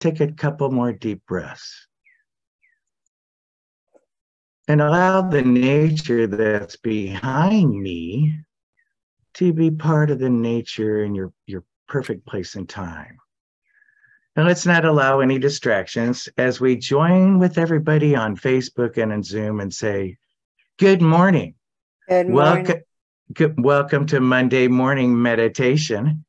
take a couple more deep breaths. And allow the nature that's behind me to be part of the nature in your perfect place and time. And let's not allow any distractions as we join with everybody on Facebook and in Zoom and say, good morning. Good morning. Welcome to Monday morning meditation.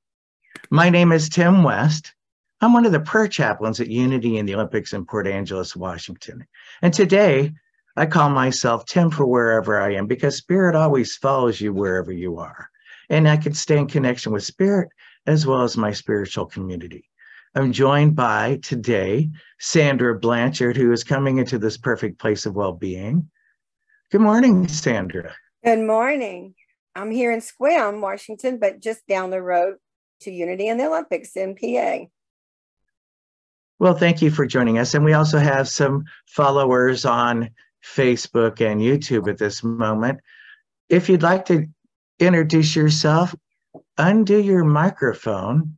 My name is Tim West. I'm one of the prayer chaplains at Unity in the Olympics in Port Angeles, Washington. And today, I call myself Tim for wherever I am, because Spirit always follows you wherever you are. And I can stay in connection with Spirit as well as my spiritual community. I'm joined by today, Sandra Blanchard, who is coming into this perfect place of well-being. Good morning, Sandra. Good morning. I'm here in Sequim, Washington, but just down the road to Unity and the Olympics in PA. Well, thank you for joining us. And we also have some followers on Facebook and YouTube at this moment. If you'd like to introduce yourself, undo your microphone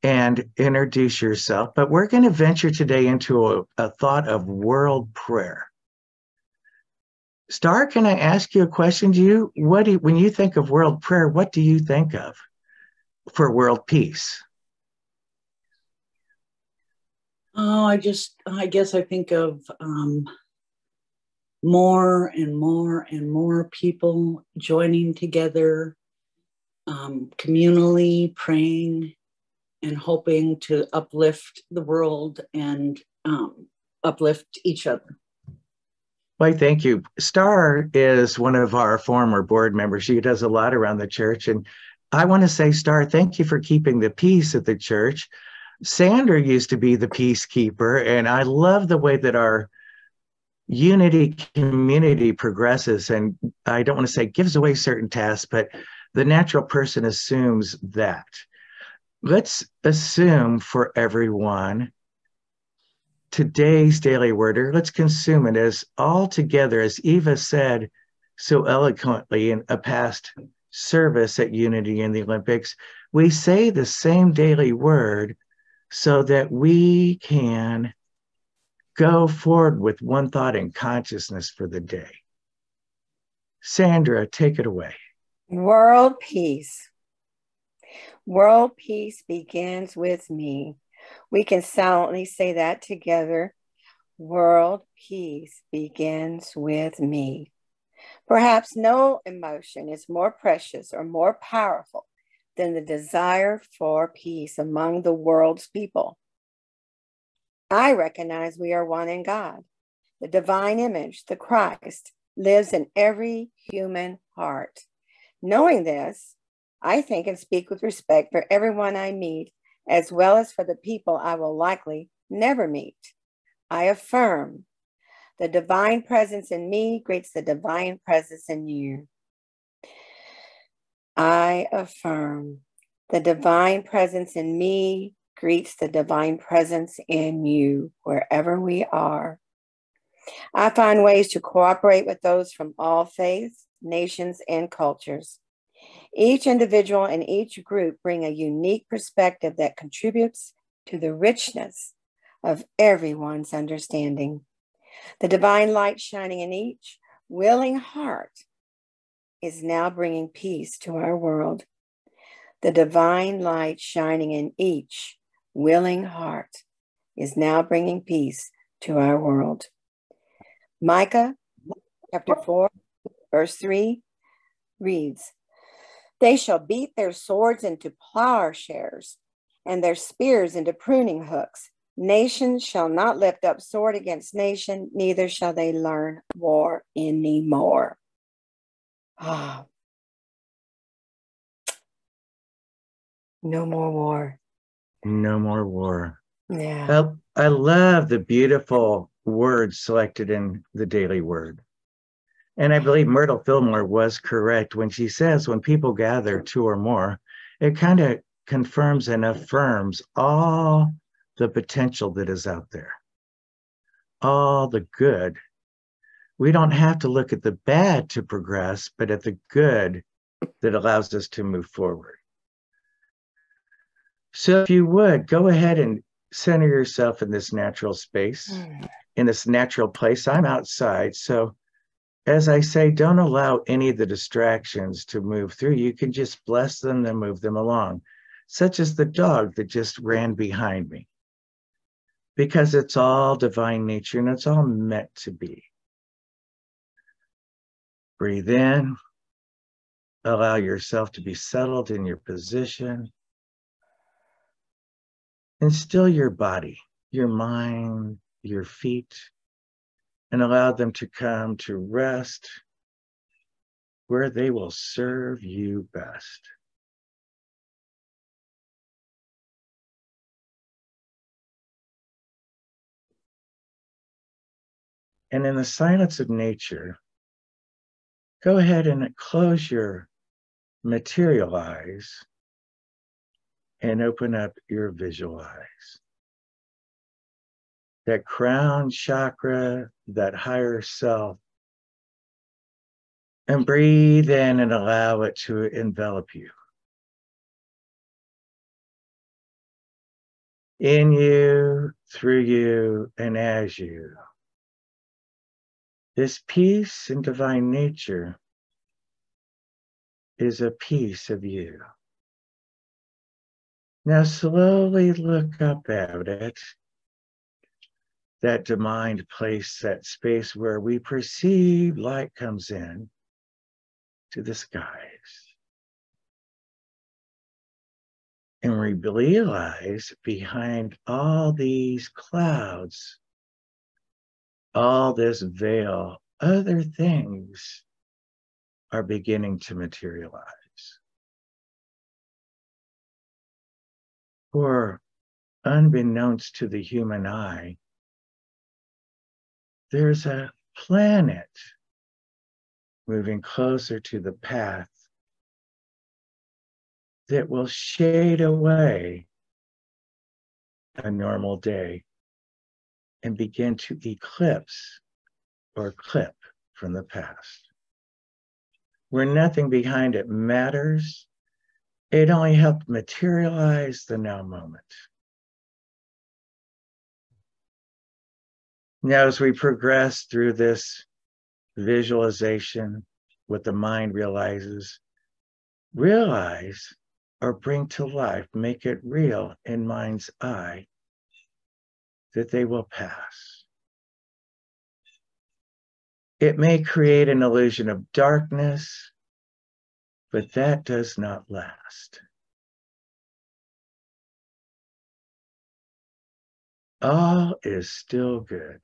and introduce yourself. But we're going to venture today into a thought of world prayer. Star, can I ask you a question? When you think of world prayer, what do you think of for world peace? Oh, I guess I think of more and more and more people joining together, communally praying and hoping to uplift the world and uplift each other. Why, thank you. Star is one of our former board members. She does a lot around the church. And I want to say, Star, thank you for keeping the peace at the church. Sandra used to be the peacekeeper, and I love the way that our Unity community progresses. And I don't want to say gives away certain tasks, but the natural person assumes that. Let's assume for everyone today's daily word, or let's consume it as all together, as Eva said so eloquently in a past service at Unity in the Olympics. We say the same daily word so that we can go forward with one thought and consciousness for the day. Sandra, take it away. World peace. World peace begins with me. We can silently say that together. World peace begins with me. Perhaps no emotion is more precious or more powerful than the desire for peace among the world's people. I recognize we are one in God. The divine image, the Christ, lives in every human heart. Knowing this, I think and speak with respect for everyone I meet, as well as for the people I will likely never meet. I affirm the divine presence in me greets the divine presence in you. I affirm the divine presence in me greets the divine presence in you wherever we are. I find ways to cooperate with those from all faiths, nations, and cultures. Each individual and each group bring a unique perspective that contributes to the richness of everyone's understanding. The divine light shining in each willing heart is now bringing peace to our world. The divine light shining in each willing heart is now bringing peace to our world. Micah chapter 4, verse 3 reads, "They shall beat their swords into plowshares and their spears into pruning hooks. Nation shall not lift up sword against nation, neither shall they learn war anymore." Ah, no more war. No more war. Yeah. I love the beautiful words selected in the daily word. And I believe Myrtle Fillmore was correct when she says when people gather two or more, it kind of confirms and affirms all the potential that is out there, all the good. We don't have to look at the bad to progress, but at the good that allows us to move forward. So if you would, go ahead and center yourself in this natural space, in this natural place. I'm outside, so as I say, don't allow any of the distractions to move through. You can just bless them and move them along, such as the dog that just ran behind me, because it's all divine nature and it's all meant to be. Breathe in, allow yourself to be settled in your position, and still your body, your mind, your feet, and allow them to come to rest where they will serve you best. And in the silence of nature, go ahead and close your material eyes and open up your visual eyes. That crown chakra, that higher self, and breathe in and allow it to envelop you. In you, through you, and as you. This peace and divine nature is a piece of you. Now slowly look up at it, that divine place, that space where we perceive light comes in to the skies. And we realize behind all these clouds, all this veil, other things are beginning to materialize. For unbeknownst to the human eye, there's a planet moving closer to the path that will shade away a normal day and begin to eclipse or clip from the past. Where nothing behind it matters, it only helped materialize the now moment. Now, as we progress through this visualization, what the mind realize or bring to life, make it real in mind's eye, that they will pass. It may create an illusion of darkness, but that does not last. All is still good.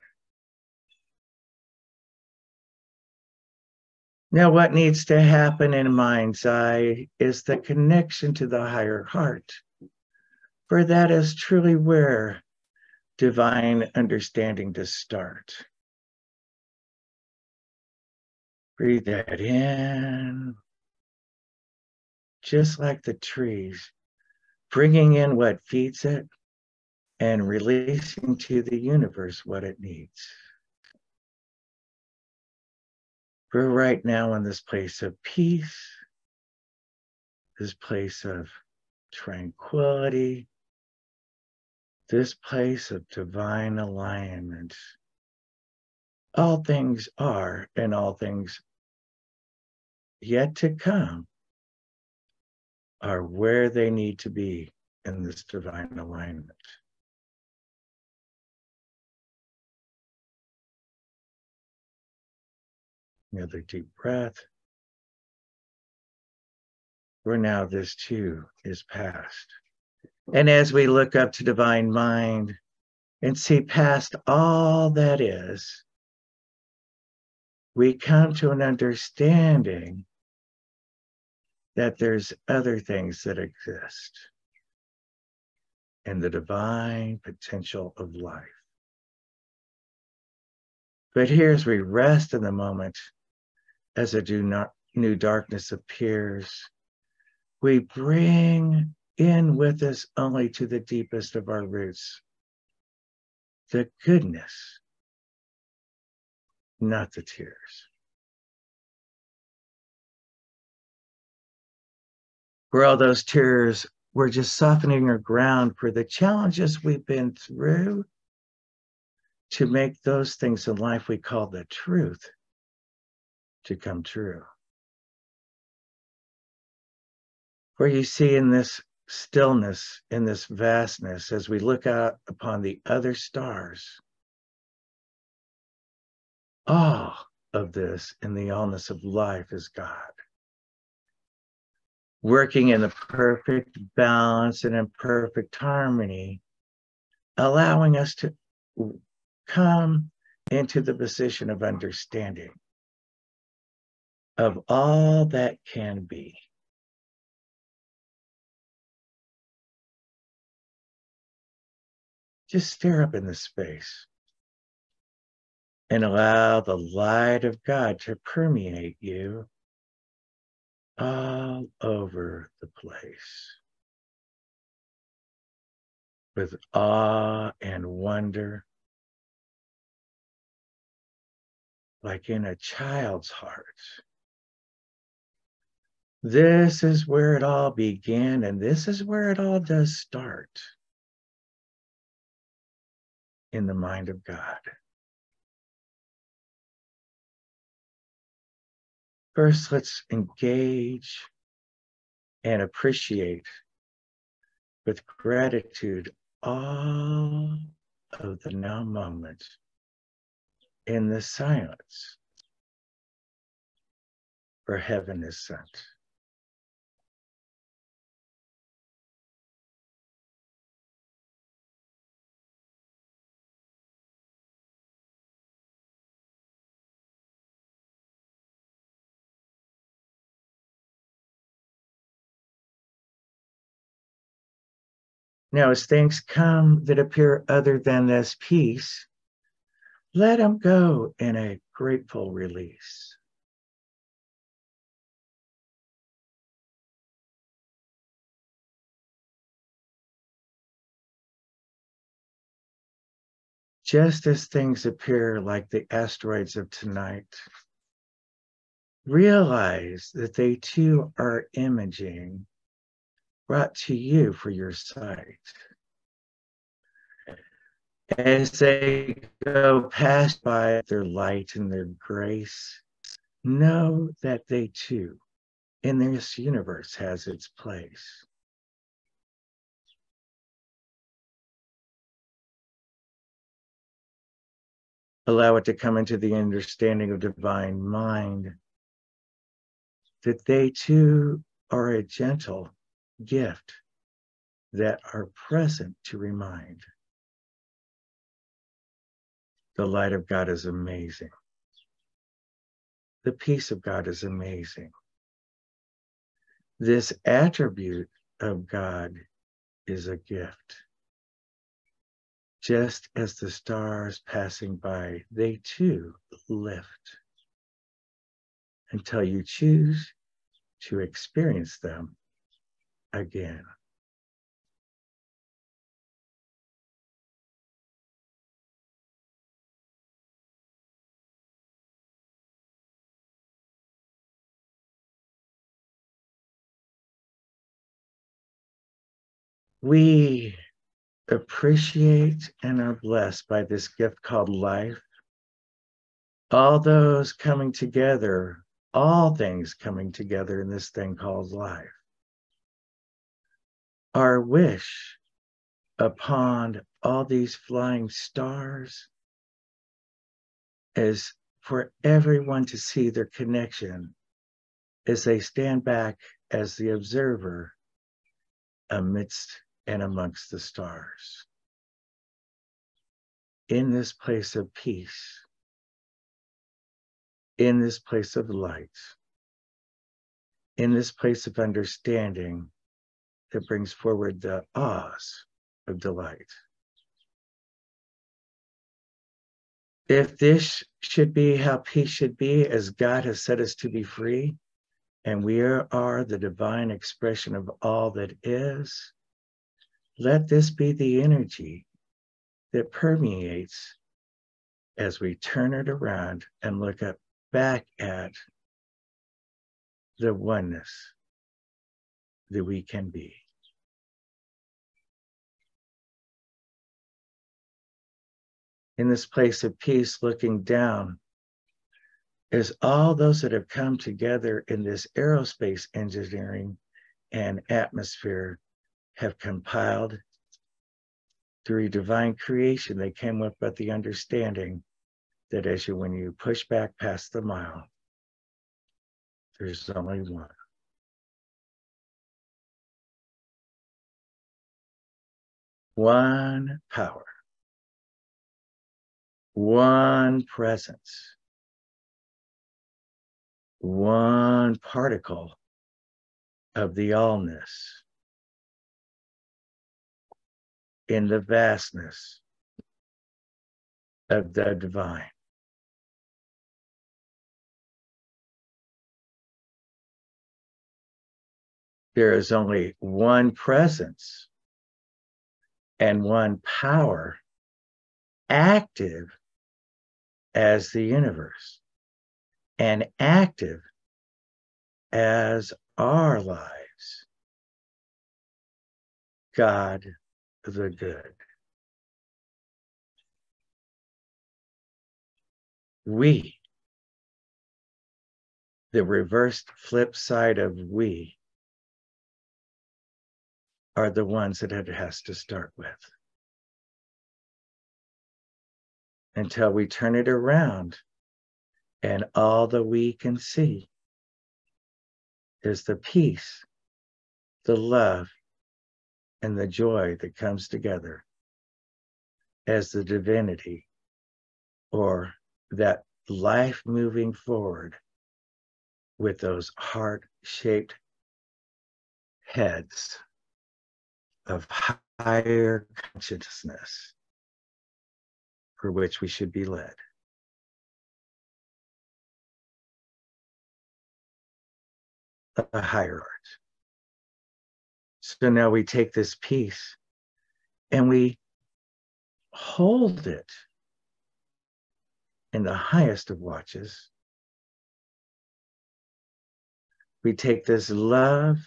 Now, what needs to happen in mind's eye is the connection to the higher heart, for that is truly where divine understanding does start. Breathe that in, just like the trees, bringing in what feeds it and releasing to the universe what it needs. We're right now in this place of peace, this place of tranquility, this place of divine alignment. All things are, and all things yet to come are where they need to be in this divine alignment. Another deep breath. For now, this too is past. And as we look up to divine mind and see past all that is, we come to an understanding that there's other things that exist in the divine potential of life. But here, as we rest in the moment, as a new darkness appears, we bring in with us only to the deepest of our roots the goodness, not the tears. Where all those tears we're just softening our ground for the challenges we've been through to make those things in life we call the truth to come true. Where you see in this stillness, in this vastness, as we look out upon the other stars, all of this in the allness of life is God, working in the perfect balance and in perfect harmony, allowing us to come into the position of understanding of all that can be. Just stare up in the space and allow the light of God to permeate you all over the place with awe and wonder, like in a child's heart. This is where it all began, and this is where it all does start, in the mind of God. First, let's engage and appreciate with gratitude all of the now moment in the silence where heaven is sent. Now, as things come that appear other than this peace, let them go in a grateful release. Just as things appear like the asteroids of tonight, realize that they too are imaging brought to you for your sight. As they go past by their light and their grace, know that they too, in this universe, has its place. Allow it to come into the understanding of divine mind that they too are a gentle gift that are present to remind. The light of God is amazing. The peace of God is amazing. This attribute of God is a gift. Just as the stars passing by, they too lift until you choose to experience them again. We appreciate and are blessed by this gift called life. All those coming together, all things coming together in this thing called life. Our wish upon all these flying stars is for everyone to see their connection as they stand back as the observer amidst and amongst the stars. In this place of peace, in this place of light, in this place of understanding that brings forward the ahs of delight. If this should be how peace should be, as God has set us to be free, and we are the divine expression of all that is, let this be the energy that permeates as we turn it around and look up back at the oneness that we can be. in this place of peace, looking down, is all those that have come together in this aerospace engineering and atmosphere have compiled through divine creation. They came up with the understanding that when you push back past the mile, there's only one. One power, one presence, one particle of the allness in the vastness of the divine. There is only one presence and one power active as the universe and active as our lives. God the good. We, the reversed flip side of we, are the ones that it has to start with. Until we turn it around and all that we can see is the peace, the love, and the joy that comes together as the divinity, or that life moving forward with those heart-shaped heads of higher consciousness for which we should be led. A higher art. So now we take this peace and we hold it in the highest of watches. We take this love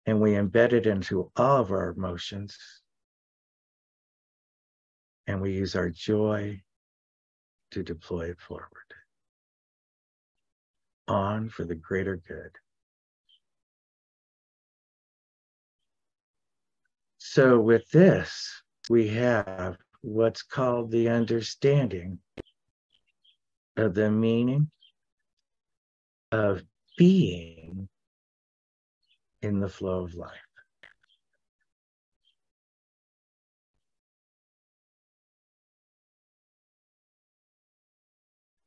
and we embed it into all of our emotions. And we use our joy to deploy it forward. On for the greater good. So with this, we have what's called the understanding of the meaning of being in the flow of life.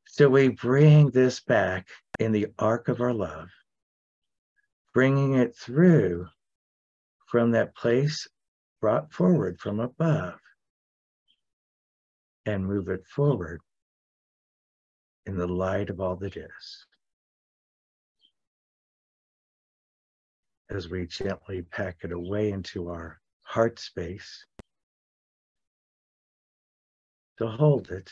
So we bring this back in the arc of our love, bringing it through from that place brought forward from above, and move it forward in the light of all that is. As we gently pack it away into our heart space, to hold it,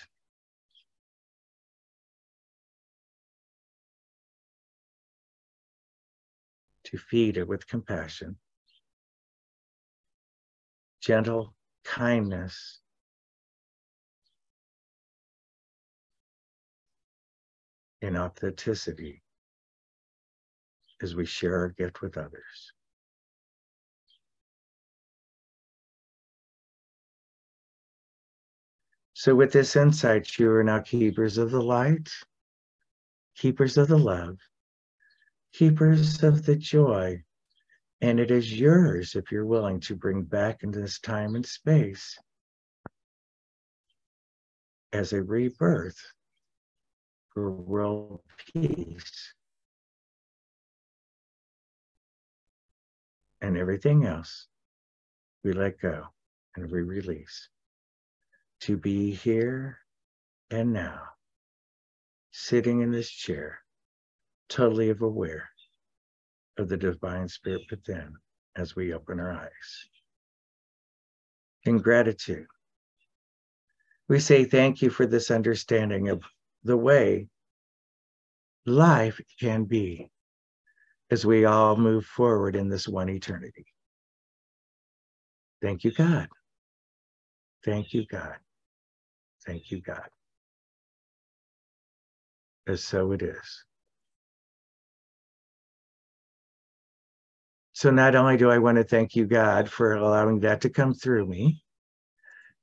to feed it with compassion, gentle kindness, and authenticity as we share our gift with others. So with this insight, you are now keepers of the light, keepers of the love, keepers of the joy, and it is yours if you're willing to bring back into this time and space as a rebirth for world peace. And everything else we let go and we release to be here and now, sitting in this chair, totally aware of the divine spirit within as we open our eyes. In gratitude, we say thank you for this understanding of the way life can be as we all move forward in this one eternity. Thank you, God. Thank you, God. Thank you, God. And so it is. So not only do I want to thank you, God, for allowing that to come through me,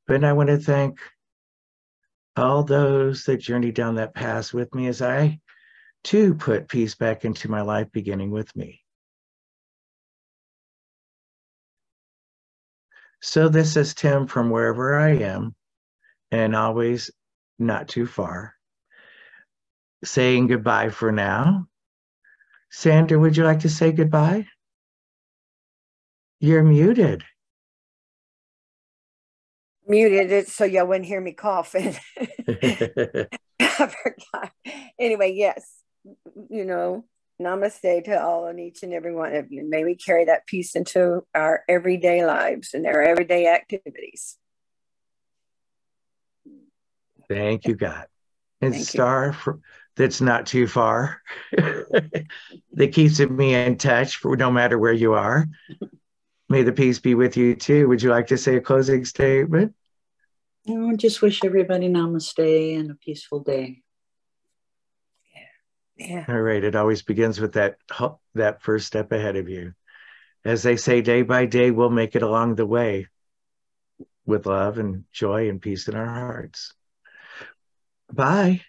but I want to thank all those that journeyed down that path with me as I, too, put peace back into my life, beginning with me. So this is Tim from wherever I am, and always not too far, saying goodbye for now. Sandra, would you like to say goodbye? You're muted. Muted it so y'all wouldn't hear me coughing. I forgot. Anyway, yes, namaste to all and each and every one of you. May we carry that peace into our everyday lives and our everyday activities. Thank you, God. And Thank Star, that's not too far, that keeps me in touch for no matter where you are. May the peace be with you too. Would you like to say a closing statement? No, just wish everybody namaste and a peaceful day. Yeah. All right. It always begins with that first step ahead of you. As they say, day by day, we'll make it along the way with love and joy and peace in our hearts. Bye.